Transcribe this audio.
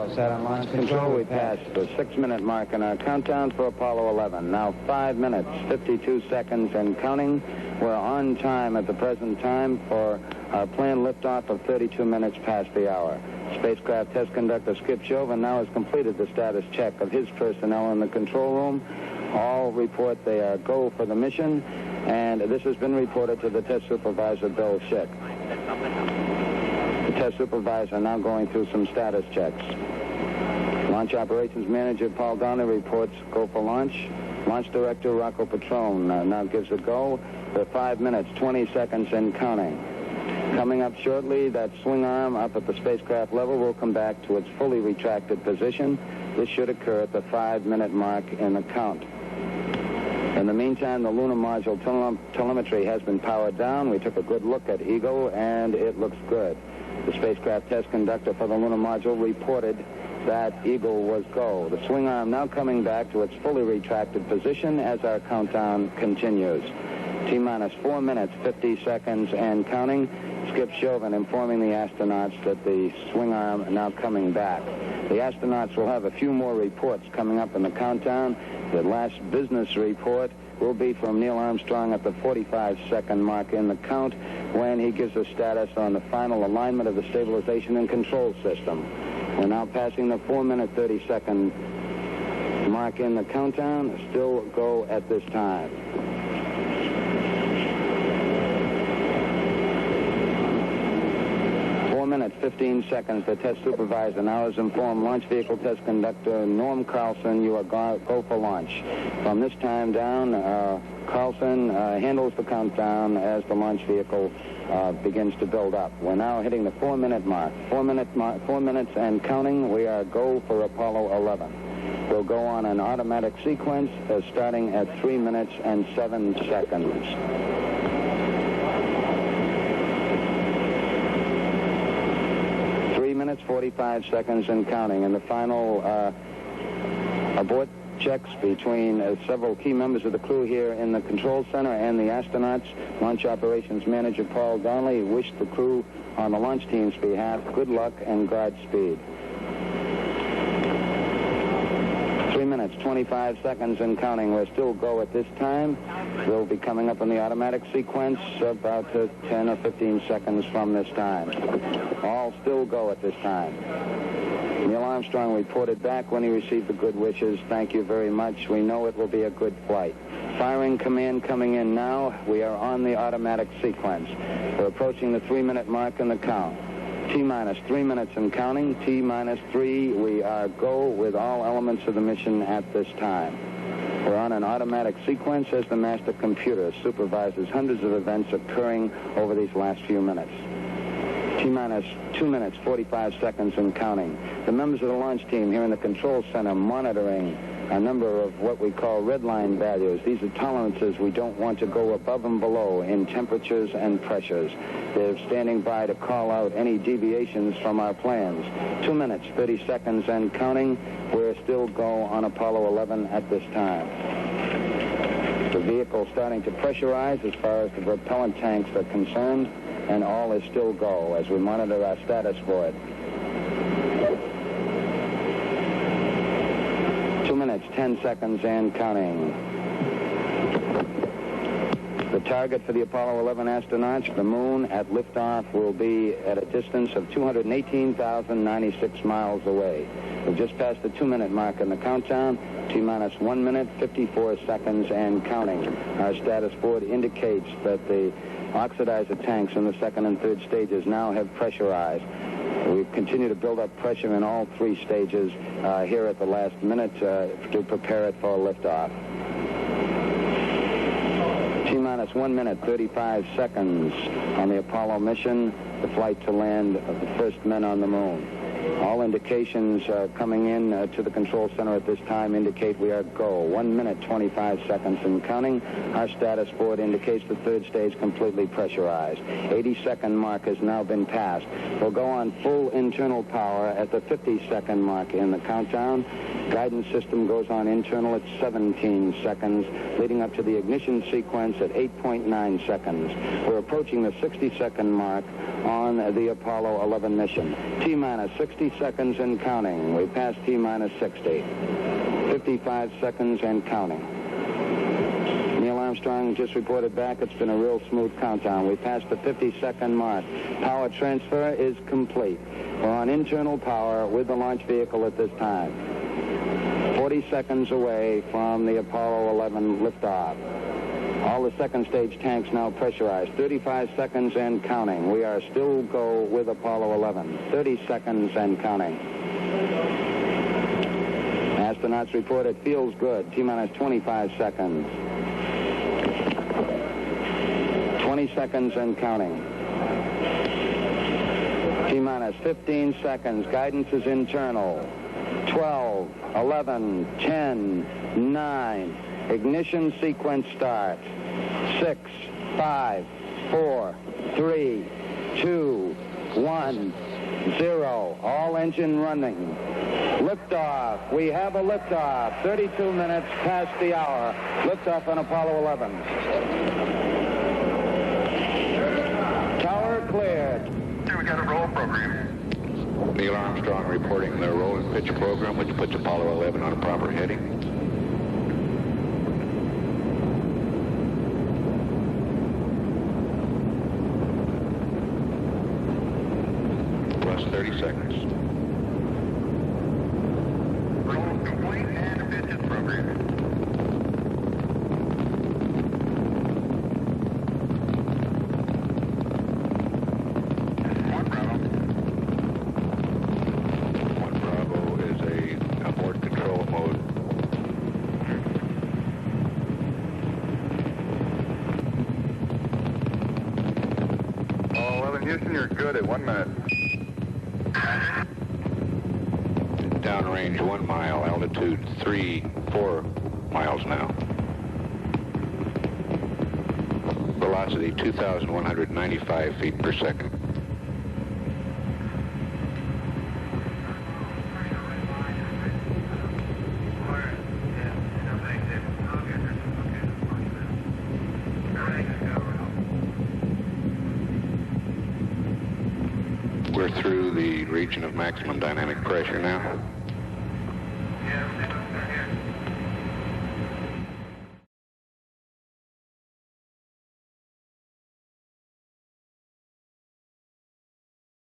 all set on launch control. We passed the 6-minute mark in our countdown for Apollo 11. Now 5 minutes, 52 seconds and counting. We're on time at the present time for our planned liftoff of 32 minutes past the hour. Spacecraft test conductor Skip Chauvin now has completed the status check of his personnel in the control room. All report they are go for the mission, and this has been reported to the test supervisor, Bill Schick. The test supervisor now going through some status checks. Launch operations manager Paul Donnelly reports go for launch. Launch director Rocco Petrone now gives a go for 5 minutes, 20 seconds and counting. Coming up shortly, that swing arm up at the spacecraft level will come back to its fully retracted position. This should occur at the 5-minute mark in the count. In the meantime, the lunar module telemetry has been powered down. We took a good look at Eagle, and it looks good. The spacecraft test conductor for the lunar module reported that Eagle was go. The swing arm now coming back to its fully retracted position as our countdown continues. T-minus 4 minutes, 50 seconds and counting. Skip Chauvin informing the astronauts that the swing arm now coming back. The astronauts will have a few more reports coming up in the countdown. The last business report will be from Neil Armstrong at the 45-second mark in the count when he gives a status on the final alignment of the stabilization and control system. We're now passing the 4-minute, 30-second mark in the countdown. Still go at this time. 4 minutes, 15 seconds. The test supervisor now has informed launch vehicle test conductor Norm Carlson you are go for launch. From this time down, Carlson handles the countdown as the launch vehicle begins to build up. We're now hitting the 4-minute mark. 4 minutes and counting. We are go for Apollo 11. We'll go on an automatic sequence starting at 3 minutes and 7 seconds. 3 minutes, 45 seconds and counting. And the final abort checks between several key members of the crew here in the control center and the astronauts. Launch operations manager Paul Donnelly wished the crew on the launch team's behalf good luck and Godspeed. 3 minutes, 25 seconds and counting. We're still go at this time. We'll be coming up in the automatic sequence about 10 or 15 seconds from this time. All still go at this time. Neil Armstrong reported back when he received the good wishes. Thank you very much. We know it will be a good flight. Firing command coming in now. We are on the automatic sequence. We're approaching the 3-minute mark in the count. T-minus 3 minutes and counting. T-minus 3. We are go with all elements of the mission at this time. We're on an automatic sequence as the master computer supervises hundreds of events occurring over these last few minutes. T-minus 2 minutes, 45 seconds and counting. The members of the launch team here in the control center monitoring a number of what we call red line values. These are tolerances we don't want to go above and below in temperatures and pressures. They're standing by to call out any deviations from our plans. 2 minutes, 30 seconds and counting. We're still go on Apollo 11 at this time. The vehicle starting to pressurize as far as the propellant tanks are concerned, and all is still go as we monitor our status for it. 2 minutes, 10 seconds and counting. The target for the Apollo 11 astronauts, the moon at liftoff, will be at a distance of 218,096 miles away. We've just passed the 2-minute mark in the countdown. T-minus 1 minute, 54 seconds and counting. Our status board indicates that the oxidizer tanks in the second and third stages now have pressurized. We continue to build up pressure in all 3 stages here at the last minute to prepare it for liftoff. T-minus 1 minute, 35 seconds on the Apollo mission, the flight to land of the first men on the moon. All indications coming in to the control center at this time indicate we are go. 1 minute, 25 seconds and counting. Our status board indicates the third stage completely pressurized. 80-second mark has now been passed. We'll go on full internal power at the 50-second mark in the countdown. Guidance system goes on internal at 17 seconds, leading up to the ignition sequence at 8.9 seconds. We're approaching the 60-second mark on the Apollo 11 mission. T-minus 60 seconds and counting. We passed T-minus 60. 55 seconds and counting. Neil Armstrong just reported back. It's been a real smooth countdown. We passed the 50-second mark. Power transfer is complete. We're on internal power with the launch vehicle at this time. 40 seconds away from the Apollo 11 liftoff. All the second stage tanks now pressurized. 35 seconds and counting. We are still go with Apollo 11. 30 seconds and counting. Astronauts report it feels good. T-minus 25 seconds. 20 seconds and counting. T-minus 15 seconds. Guidance is internal. 12, 11, 10, 9. Ignition sequence starts. 6, 5, 4, 3, 2, 1, 0. All engine running. Liftoff. We have a liftoff. 32 minutes past the hour. Liftoff on Apollo 11. Tower cleared. Here we got a roll program. Neil Armstrong reporting the roll and pitch program, which puts Apollo 11 on a proper heading. Plus 30 seconds. Roll complete and pitches program. One Bravo is a abort control mode. Apollo 11 Houston, you're good at 1 minute. Downrange 1 mile, altitude 4 miles now. Velocity 2,195 feet per second. We're through the region of maximum dynamic pressure now.